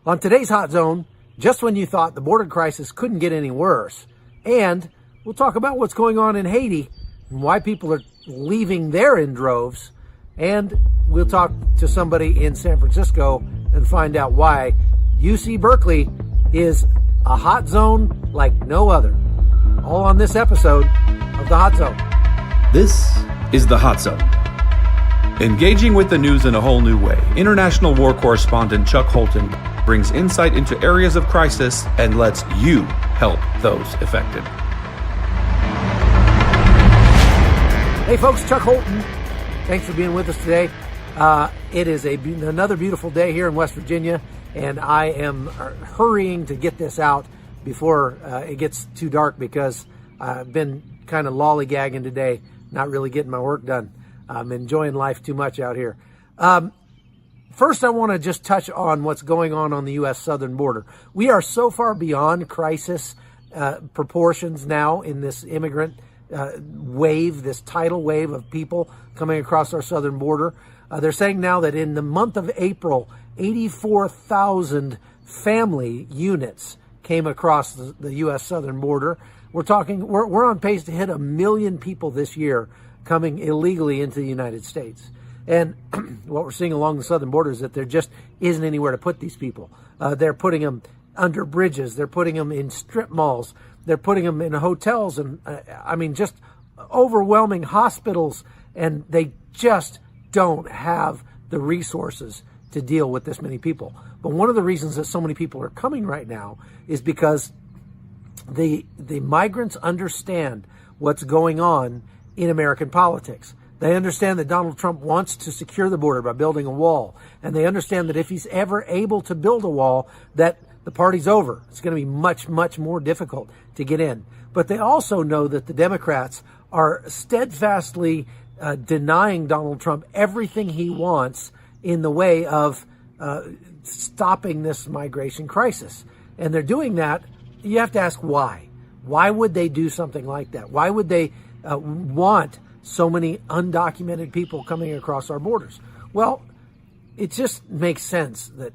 On today's Hot Zone, just when you thought the border crisis couldn't get any worse, and we'll talk about what's going on in Haiti and why people are leaving there in droves, and we'll talk to somebody in San Francisco and find out why UC Berkeley is a hot zone like no other. All on this episode of The Hot Zone. This is The Hot Zone. Engaging with the news in a whole new way, international war correspondent Chuck Holton brings insight into areas of crisis and lets you help those affected. Hey folks, Chuck Holton. Thanks for being with us today. It is another beautiful day here in West Virginia, and I am hurrying to get this out before it gets too dark because I've been kind of lollygagging today, not really getting my work done. I'm enjoying life too much out here. First, I want to just touch on what's going on the U.S. southern border. We are so far beyond crisis proportions now in this immigrant wave, this tidal wave of people coming across our southern border. They're saying now that in the month of April, 84,000 family units came across the U.S. southern border. We're on pace to hit 1 million people this year coming illegally into the United States. And what we're seeing along the southern border is that there just isn't anywhere to put these people. They're putting them under bridges. They're putting them in strip malls. They're putting them in hotels and, just overwhelming hospitals. And they just don't have the resources to deal with this many people. But one of the reasons that so many people are coming right now is because the migrants understand what's going on in American politics. They understand that Donald Trump wants to secure the border by building a wall. And they understand that if he's ever able to build a wall, that the party's over. It's going to be much, much more difficult to get in. But they also know that the Democrats are steadfastly denying Donald Trump everything he wants in the way of stopping this migration crisis. And they're doing that. You have to ask why. Why would they do something like that? Why would they want so many undocumented people coming across our borders? Well, it just makes sense that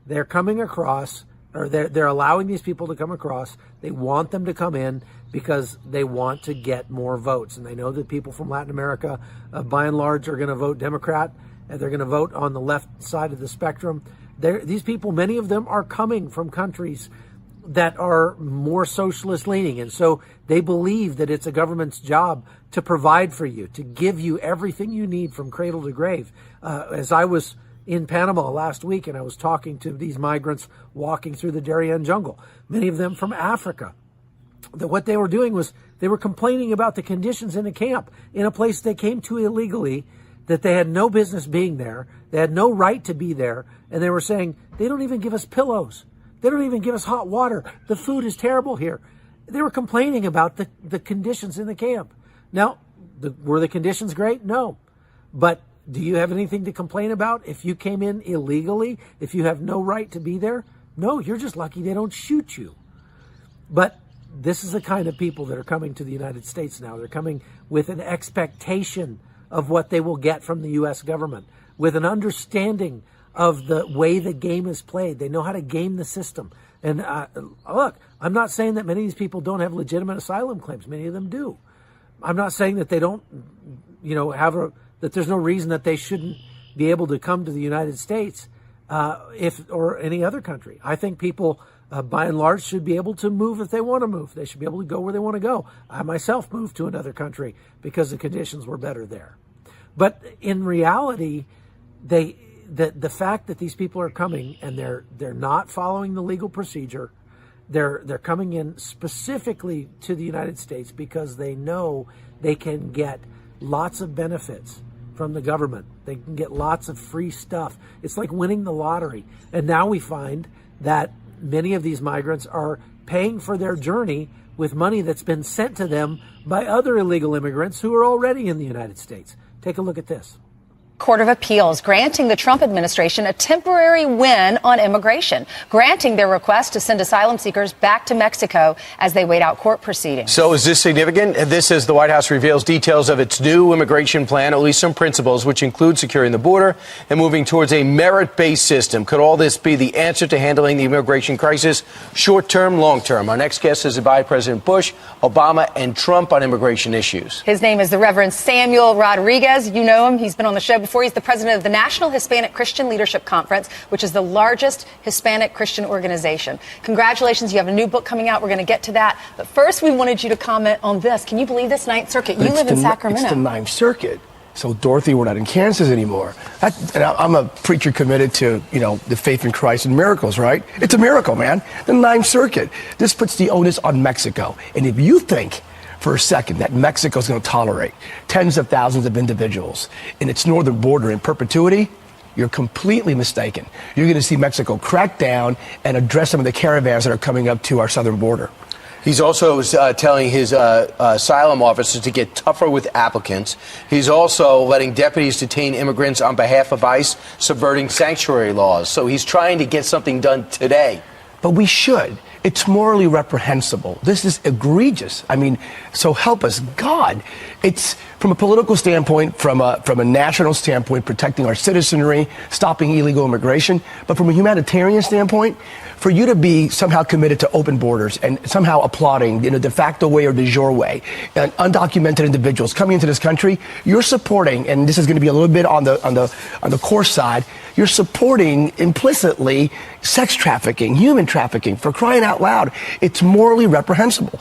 they're coming across, or they're allowing these people to come across. They want them to come in because they want to get more votes. And they know that people from Latin America, by and large, are going to vote Democrat, and they're going to vote on the left side of the spectrum. These people, many of them are coming from countries that are more socialist leaning. And so they believe that it's a government's job to provide for you, to give you everything you need from cradle to grave. As I was in Panama last week and I was talking to these migrants walking through the Darien jungle, many of them from Africa, that what they were doing was they were complaining about the conditions in a camp in a place they came to illegally, that they had no business being there. They had no right to be there. And they were saying, they don't even give us pillows. They don't even give us hot water. The food is terrible here. They were complaining about the conditions in the camp. Now, were the conditions great? No. But do you have anything to complain about if you came in illegally, if you have no right to be there? No, you're just lucky they don't shoot you. But this is the kind of people that are coming to the United States now. They're coming with an expectation of what they will get from the U.S. government, with an understanding of the way the game is played. They know how to game the system. And look, I'm not saying that many of these people don't have legitimate asylum claims. Many of them do. I'm not saying that they don't, that there's no reason that they shouldn't be able to come to the United States or any other country. I think people, by and large, should be able to move if they want to move. They should be able to go where they want to go. I myself moved to another country because the conditions were better there. But in reality, the fact that these people are coming and they're not following the legal procedure, they're coming in specifically to the United States because they know they can get lots of benefits from the government. They can get lots of free stuff. It's like winning the lottery. And now we find that many of these migrants are paying for their journey with money that's been sent to them by other illegal immigrants who are already in the United States. Take a look at this. Court of Appeals granting the Trump administration a temporary win on immigration, granting their request to send asylum seekers back to Mexico as they wait out court proceedings. So is this significant? This as the White House reveals details of its new immigration plan, at least some principles, which include securing the border and moving towards a merit-based system. Could all this be the answer to handling the immigration crisis, short-term, long-term? Our next guest is by President Bush, Obama, and Trump on immigration issues. His name is the Reverend Samuel Rodriguez. You know him. He's been on the show before. He's the president of the National Hispanic Christian Leadership Conference, which is the largest Hispanic Christian organization. Congratulations. You have a new book coming out. We're going to get to that. But first, we wanted you to comment on this. Can you believe this Ninth Circuit? You live in Sacramento. It's the Ninth Circuit. So, Dorothy, we're not in Kansas anymore. And I'm a preacher committed to, the faith in Christ and miracles, right? It's a miracle, man. The Ninth Circuit. This puts the onus on Mexico. And if you think for a second that Mexico is going to tolerate tens of thousands of individuals in its northern border in perpetuity, you're completely mistaken. You're going to see Mexico crack down and address some of the caravans that are coming up to our southern border. He's also telling his asylum officers to get tougher with applicants. He's also letting deputies detain immigrants on behalf of ICE, subverting sanctuary laws. So he's trying to get something done today. But we should. It's morally reprehensible. This is egregious. I mean, so help us God. It's from a political standpoint, from a national standpoint, protecting our citizenry, stopping illegal immigration. But from a humanitarian standpoint, for you to be somehow committed to open borders and somehow applauding in a de facto way or de jure way, undocumented individuals coming into this country, you're supporting, and this is going to be a little bit on the coarse side, you're supporting implicitly sex trafficking, human trafficking, for crying out loud. It's morally reprehensible.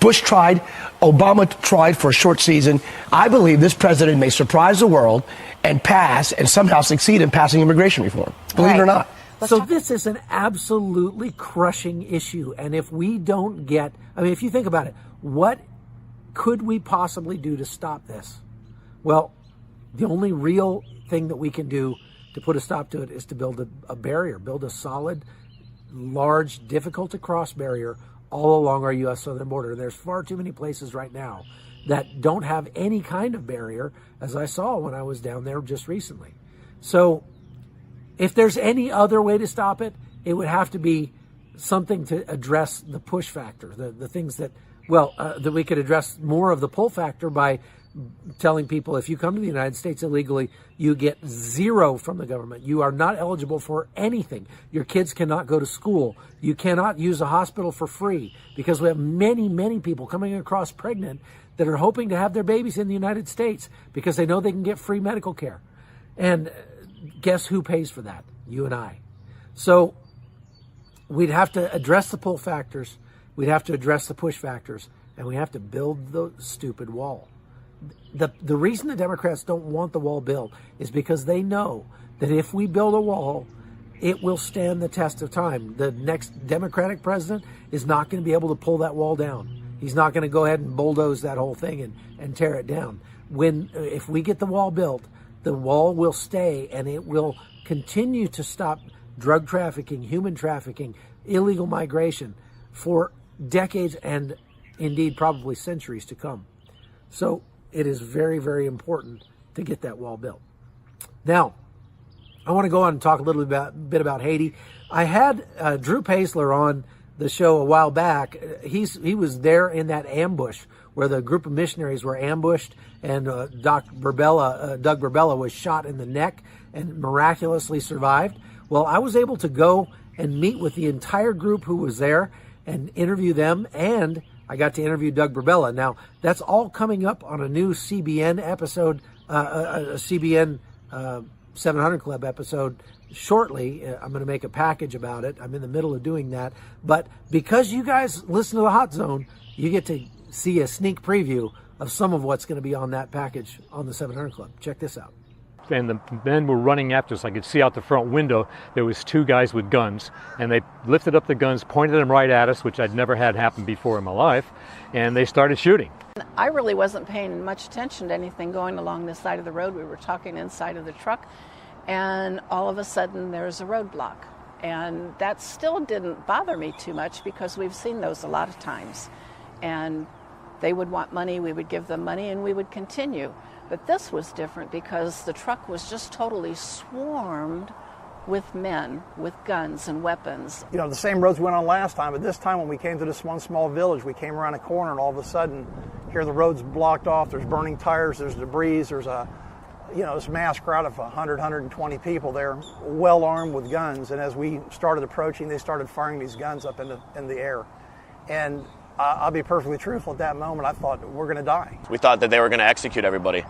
Bush tried, Obama tried for a short season. I believe this president may surprise the world and pass and somehow succeed in passing immigration reform. Believe it or not. So this is an absolutely crushing issue. And if we don't get, if you think about it, what could we possibly do to stop this? Well, the only real thing that we can do to put a stop to it is to build a barrier, build a solid, large, difficult to cross barrier all along our U.S. southern border. There's far too many places right now that don't have any kind of barrier, as I saw when I was down there just recently. So if there's any other way to stop it, it would have to be something to address the push factor, the things that we could address more of the pull factor by telling people if you come to the United States illegally, you get zero from the government. You are not eligible for anything. Your kids cannot go to school. You cannot use a hospital for free, because we have many, many people coming across pregnant that are hoping to have their babies in the United States because they know they can get free medical care. And guess who pays for that? You and I. So we'd have to address the pull factors, we'd have to address the push factors, and we have to build the stupid wall. The reason the Democrats don't want the wall built is because they know that if we build a wall, it will stand the test of time. The next Democratic president is not going to be able to pull that wall down. He's not going to go ahead and bulldoze that whole thing and tear it down. If we get the wall built, the wall will stay, and it will continue to stop drug trafficking, human trafficking, illegal migration for decades and indeed probably centuries to come. So it is very, very important to get that wall built. Now, I want to go on and talk a little bit about Haiti. I had Drew Paisler on the show a while back. He was there in that ambush where the group of missionaries were ambushed, and Doug Burbella was shot in the neck and miraculously survived. Well, I was able to go and meet with the entire group who was there and interview them, and I got to interview Doug Burbella. Now, that's all coming up on a new CBN episode, a CBN 700 Club episode shortly. I'm going to make a package about it. I'm in the middle of doing that. But because you guys listen to the Hot Zone, you get to see a sneak preview of some of what's going to be on that package on the 700 Club. Check this out. And the men were running after us. I could see out the front window there was two guys with guns, and they lifted up the guns, pointed them right at us, which I'd never had happen before in my life, and they started shooting. I really wasn't paying much attention to anything going along this side of the road. We were talking inside of the truck, and all of a sudden there's a roadblock. And that still didn't bother me too much, because we've seen those a lot of times. And they would want money, we would give them money, and we would continue. But this was different because the truck was just totally swarmed with men, with guns and weapons. You know, the same roads we went on last time, but this time when we came to this one small village, we came around a corner and all of a sudden, here the road's blocked off, there's burning tires, there's debris, there's this mass crowd of 100, 120 people there, well armed with guns. And as we started approaching, they started firing these guns up in the air. And I'll be perfectly truthful, at that moment I thought, we're going to die. We thought that they were going to execute everybody.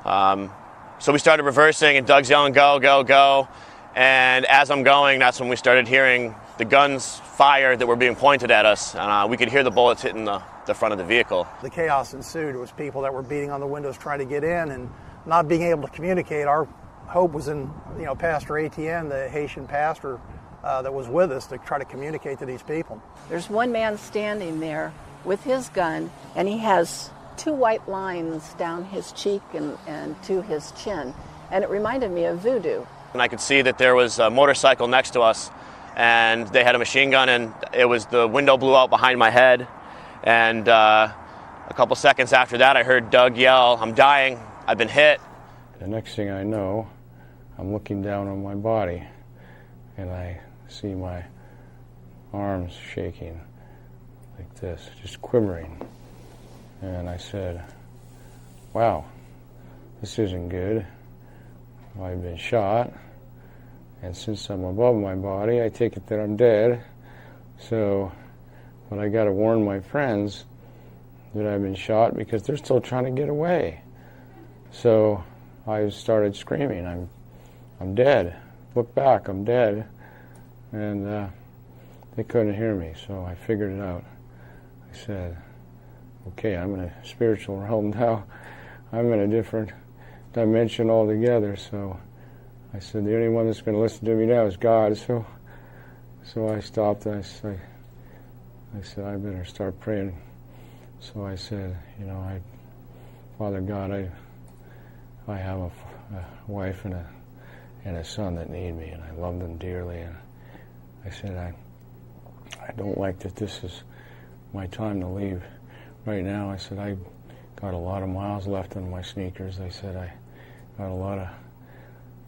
So we started reversing, and Doug's yelling, go, go, go. And as I'm going, that's when we started hearing the guns fire that were being pointed at us. And we could hear the bullets hitting the front of the vehicle. The chaos ensued. It was people that were beating on the windows trying to get in and not being able to communicate. Our hope was in, Pastor Etienne, the Haitian pastor that was with us, to try to communicate to these people. There's one man standing there with his gun, and he has 2 white lines down his cheek and to his chin. And it reminded me of voodoo. And I could see that there was a motorcycle next to us, and they had a machine gun, and the window blew out behind my head. And a couple seconds after that, I heard Doug yell, "I'm dying, I've been hit." The next thing I know, I'm looking down on my body, and I see my arms shaking like this, just quivering. And I said, wow, this isn't good. I've been shot, and since I'm above my body, I take it that I'm dead. But I got to warn my friends that I've been shot because they're still trying to get away. So I started screaming, I'm dead. Look back, I'm dead. And they couldn't hear me, so I figured it out. I said, okay, I'm in a spiritual realm now. I'm in a different dimension altogether. So I said, the only one that's going to listen to me now is God. So I stopped, and I said, I better start praying. So I said, Father God, I have a wife and a son that need me, and I love them dearly. And I said, I don't like that this is my time to leave right now. I said, I got a lot of miles left on my sneakers. I said, I got a lot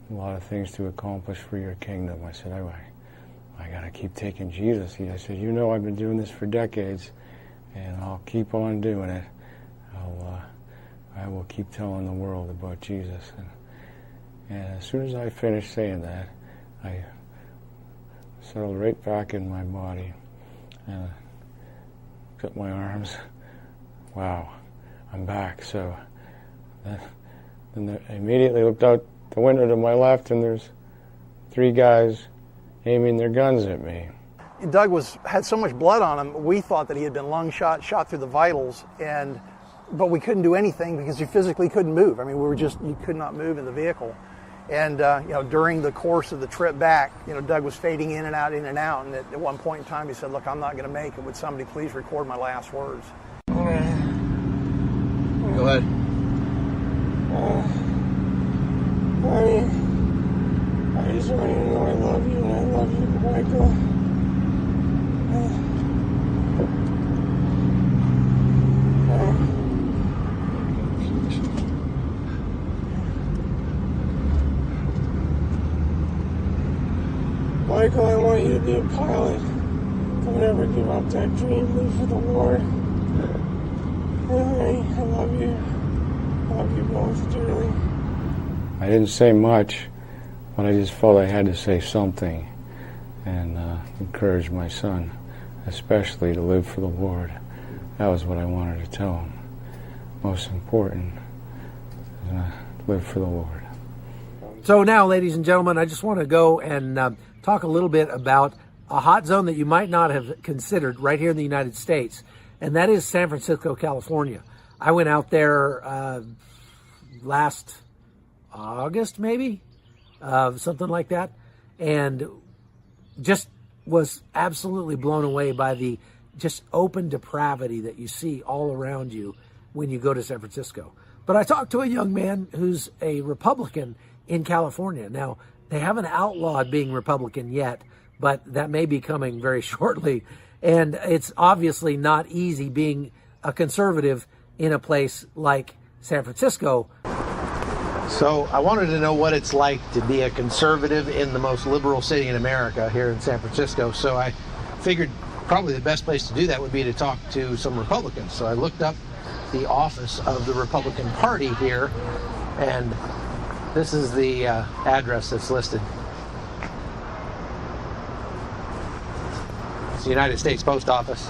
of things to accomplish for your kingdom. I said, I got to keep taking Jesus. I said, I've been doing this for decades, and I'll keep on doing it. I will keep telling the world about Jesus. And as soon as I finished saying that, I settled right back in my body and cut my arms. Wow, I'm back. So then I immediately looked out the window to my left, and there's 3 guys aiming their guns at me. Doug had so much blood on him, we thought that he had been shot through the vitals, but we couldn't do anything because he physically couldn't move. I mean, you could not move in the vehicle. And, during the course of the trip back, Doug was fading in and out. And at one point in time, he said, look, I'm not going to make it. Would somebody please record my last words? Go ahead. I just want you to know I love you, and I love you, Michael. Michael, I want you to be a pilot. Don't ever give up that dream. Live for the Lord. I love you. I love you both dearly. I didn't say much, but I just felt I had to say something and encourage my son, especially to live for the Lord. That was what I wanted to tell him. Most important is live for the Lord. So now, ladies and gentlemen, I just want to go and talk a little bit about a hot zone that you might not have considered right here in the United States, and that is San Francisco, California. I went out there last August, maybe, something like that, and just was absolutely blown away by the just open depravity that you see all around you when you go to San Francisco. But I talked to a young man who's a Republican in California. Now, they haven't outlawed being Republican yet, but that may be coming very shortly. And it's obviously not easy being a conservative in a place like San Francisco. So I wanted to know what it's like to be a conservative in the most liberal city in America, here in San Francisco. So I figured probably the best place to do that would be to talk to some Republicans. So I looked up the office of the Republican Party here, and this is the address that's listed. It's the United States Post Office.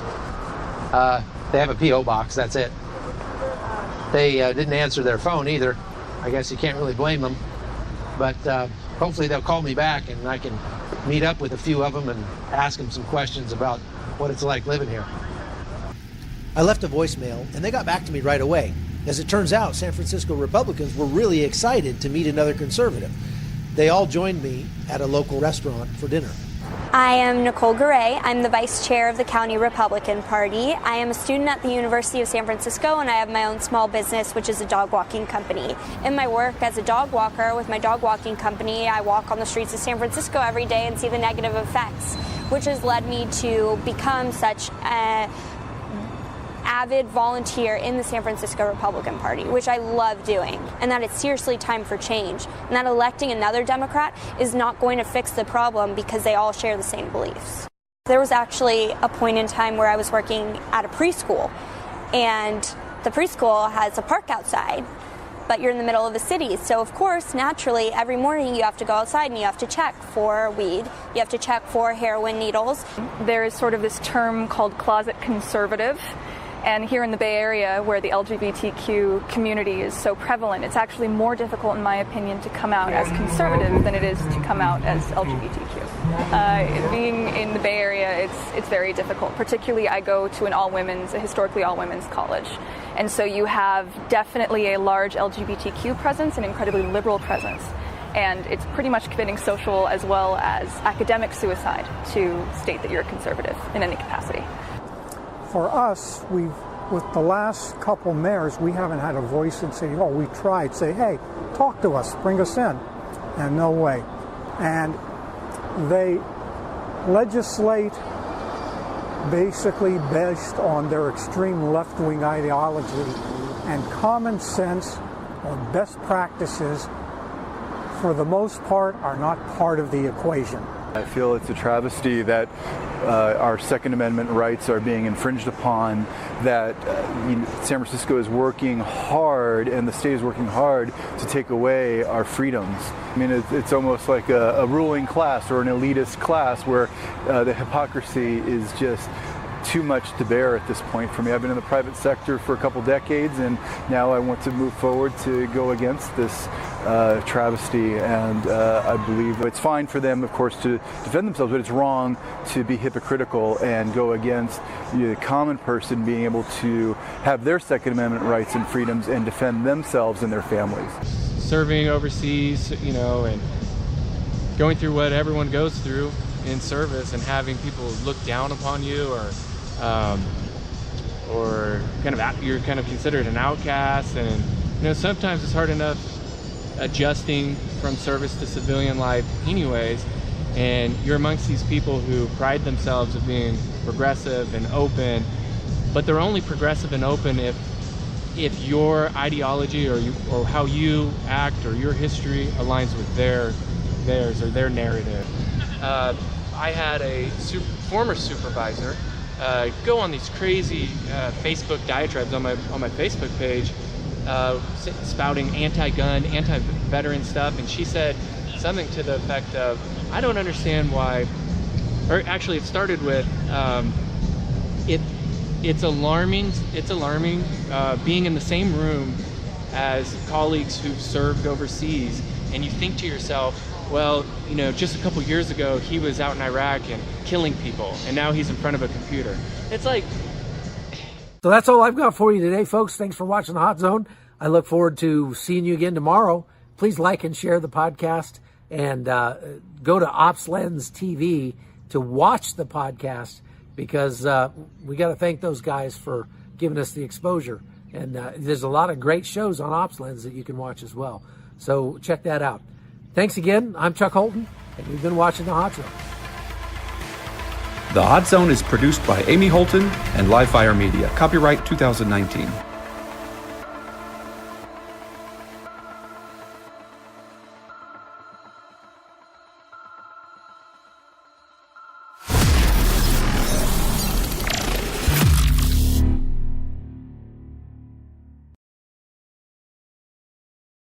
They have a P.O. box, that's it. They didn't answer their phone either. I guess you can't really blame them. But hopefully they'll call me back and I can meet up with a few of them and ask them some questions about what it's like living here. I left a voicemail, and they got back to me right away. As it turns out, San Francisco Republicans were really excited to meet another conservative. They all joined me at a local restaurant for dinner. I am Nicole Garay. I'm the vice chair of the County Republican Party. I am a student at the University of San Francisco, and I have my own small business, which is a dog walking company. In my work as a dog walker with my dog walking company, I walk on the streets of San Francisco every day and see the negative effects, which has led me to become such a avid volunteer in the San Francisco Republican Party, which I love doing, and that it's seriously time for change, and that electing another Democrat is not going to fix the problem because they all share the same beliefs. There was actually a point in time where I was working at a preschool, and the preschool has a park outside, but you're in the middle of the city, so of course, naturally, every morning you have to go outside and you have to check for weed, you have to check for heroin needles. There is sort of this term called closet conservative. And here in the Bay Area, where the LGBTQ community is so prevalent, it's actually more difficult, in my opinion, to come out as conservative than it is to come out as LGBTQ. Being in the Bay Area, it's very difficult. Particularly, I go to a historically all-women's college. And so you have definitely a large LGBTQ presence, an incredibly liberal presence. And it's pretty much committing social as well as academic suicide to state that you're a conservative in any capacity. For us, with the last couple mayors, we haven't had a voice in City Hall. We tried, say, hey, talk to us, bring us in. And no way. And they legislate basically based on their extreme left-wing ideology, and common sense or best practices, for the most part, are not part of the equation. I feel it's a travesty that our Second Amendment rights are being infringed upon, that San Francisco is working hard and the state is working hard to take away our freedoms. I mean, it's almost like a ruling class or an elitist class where the hypocrisy is just too much to bear at this point for me. I've been in the private sector for a couple decades, and now I want to move forward to go against this travesty, and I believe it's fine for them, of course, to defend themselves, but it's wrong to be hypocritical and go against the common person being able to have their Second Amendment rights and freedoms and defend themselves and their families. Serving overseas, and going through what everyone goes through in service, and having people look down upon you, or you're kind of considered an outcast, and sometimes it's hard enough adjusting from service to civilian life anyways, and you're amongst these people who pride themselves of being progressive and open, but they're only progressive and open if your ideology or how you act or your history aligns with theirs or their narrative. I had a former supervisor go on these crazy Facebook diatribes on my Facebook page, spouting anti-gun, anti-veteran stuff, and she said something to the effect of, I don't understand why, or actually it started with, it's alarming being in the same room as colleagues who've served overseas, and you think to yourself, well, just a couple years ago, he was out in Iraq and killing people, and now he's in front of a computer. It's like... So that's all I've got for you today, folks. Thanks for watching The Hot Zone. I look forward to seeing you again tomorrow. Please like and share the podcast, and go to OpsLens TV to watch the podcast, because we got to thank those guys for giving us the exposure. And there's a lot of great shows on OpsLens that you can watch as well. So check that out. Thanks again. I'm Chuck Holton, and you've been watching The Hot Zone. The Hot Zone is produced by Amy Holton and Livefire Media. Copyright 2019.